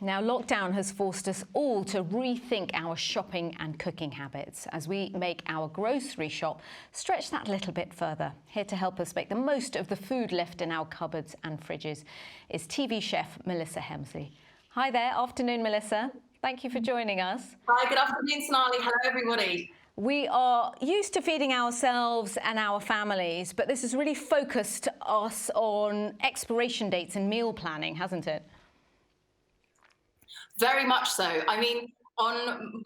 Now, lockdown has forced us all to rethink our shopping and cooking habits as we make our grocery shop stretch that little bit further. Here to help us make the most of the food left in our cupboards and fridges is TV chef Melissa Hemsley. Hi there. Afternoon, Melissa. Thank you for joining us. Hi, good afternoon, Sonali. Hello, everybody. We are used to feeding ourselves and our families, but this has really focused us on expiration dates and meal planning, hasn't it? Very much so. I mean,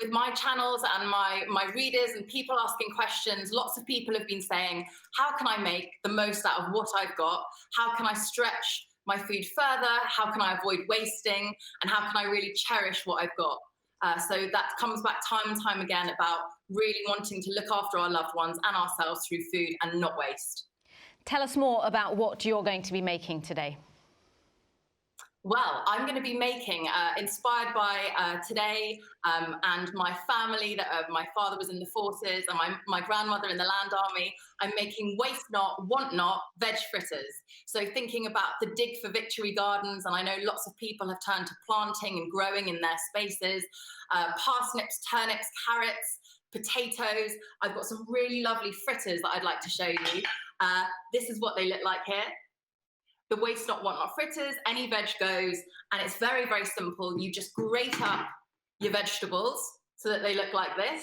with my channels and my readers and people asking questions, lots of people have been saying, how can I make the most out of what I've got? How can I stretch my food further? How can I avoid wasting? And how can I really cherish what I've got? So that comes back time and time again about really wanting to look after our loved ones and ourselves through food and not waste. Tell us more about what you're going to be making today. Well, I'm going to be making, inspired by today and my family, that my father was in the forces and my grandmother in the land army, I'm making waste not, want not, veg fritters. So thinking about the Dig for Victory gardens, and I know lots of people have turned to planting and growing in their spaces, parsnips, turnips, carrots, potatoes. I've got some really lovely fritters that I'd like to show you. This is what they look like here. The waste not, want not fritters, any veg goes, and it's very, very simple. You just grate up your vegetables so that they look like this.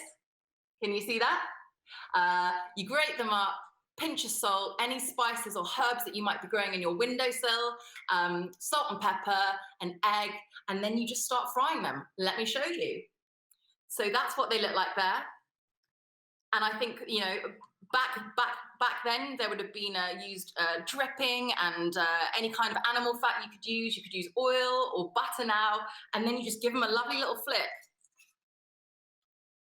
Can you see that? You grate them up, pinch of salt, any spices or herbs that you might be growing in your windowsill, salt and pepper, an egg, and then you just start frying them. Let me show you. So that's what they look like there. And I think, you know, back then there would have been used dripping and any kind of animal fat you could use. You could use oil or butter now, and then you just give them a lovely little flip,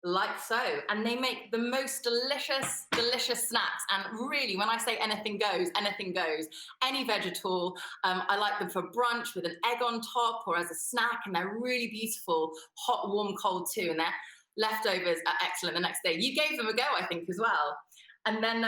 like so. And they make the most delicious, delicious snacks. And really, when I say anything goes, anything goes. Any veg at all. I like them for brunch with an egg on top or as a snack, and they're really beautiful, hot, warm, cold too. And their leftovers are excellent the next day. You gave them a go, I think, as well. And then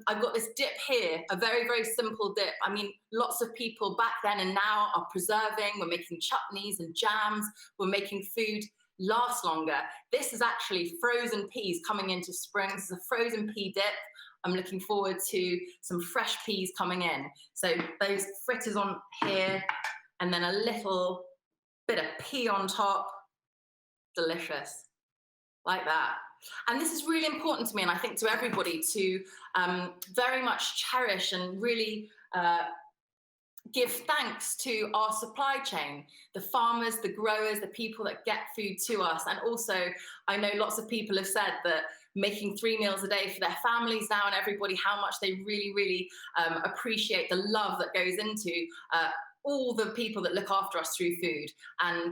I've got this dip here, a very, very simple dip. I mean, lots of people back then and now are preserving. We're making chutneys and jams. We're making food last longer. This is actually frozen peas coming into spring. This is a frozen pea dip. I'm looking forward to some fresh peas coming in. So those fritters on here, and then a little bit of pea on top. Delicious, like that. And this is really important to me, and I think to everybody, to very much cherish and really give thanks to our supply chain, the farmers, the growers, the people that get food to us. And also, I know lots of people have said that making 3 meals a day for their families now, and everybody, how much they really, really appreciate the love that goes into all the people that look after us through food. And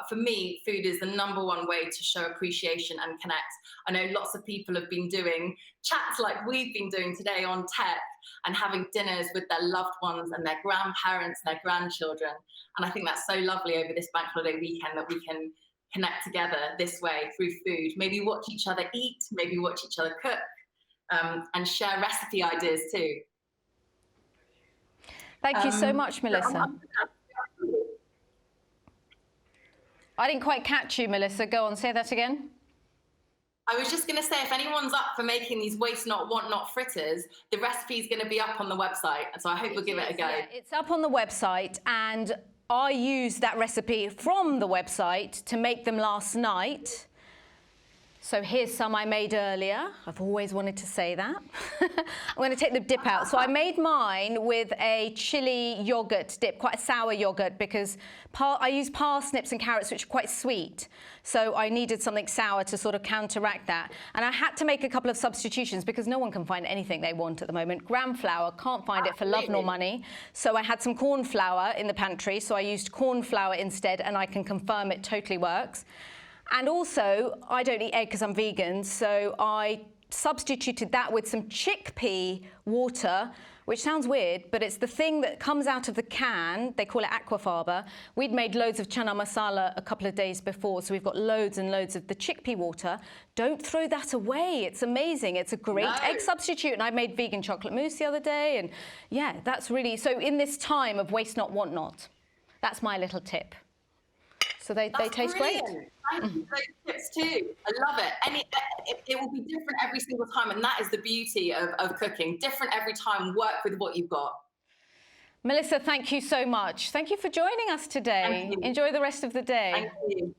for me, food is the #1 way to show appreciation and connect. I know lots of people have been doing chats like we've been doing today on tech and having dinners with their loved ones and their grandparents and their grandchildren. And I think that's so lovely over this bank holiday weekend that we can connect together this way through food. Maybe watch each other eat, maybe watch each other cook, and share recipe ideas too. Thank you so much, Melissa. I didn't quite catch you, Melissa. Go on, say that again. I was just going to say, if anyone's up for making these waste not, want not fritters, the recipe is going to be up on the website. So I hope you'll give it a go. Yeah, it's up on the website, and I used that recipe from the website to make them last night. So here's some I made earlier. I've always wanted to say that. I'm going to take the dip out. So I made mine with a chili yogurt dip, quite a sour yogurt, because I use parsnips and carrots, which are quite sweet. So I needed something sour to sort of counteract that. And I had to make a couple of substitutions because no one can find anything they want at the moment. Gram flour, can't find it for love nor money. So I had some corn flour in the pantry. So I used corn flour instead, and I can confirm it totally works. And also, I don't eat egg because I'm vegan, so I substituted that with some chickpea water, which sounds weird, but it's the thing that comes out of the can. They call it aquafaba. We'd made loads of chana masala a couple of days before, so we've got loads and loads of the chickpea water. Don't throw that away. It's amazing. It's a great egg substitute. And I made vegan chocolate mousse the other day. And yeah, that's really, so in this time of waste not, want not, that's my little tip. So So they taste great. Thank you for those tips too. I love it. It will be different every single time, and that is the beauty of cooking. Different every time. Work with what you've got. Melissa, thank you so much. Thank you for joining us today. Enjoy the rest of the day. Thank you.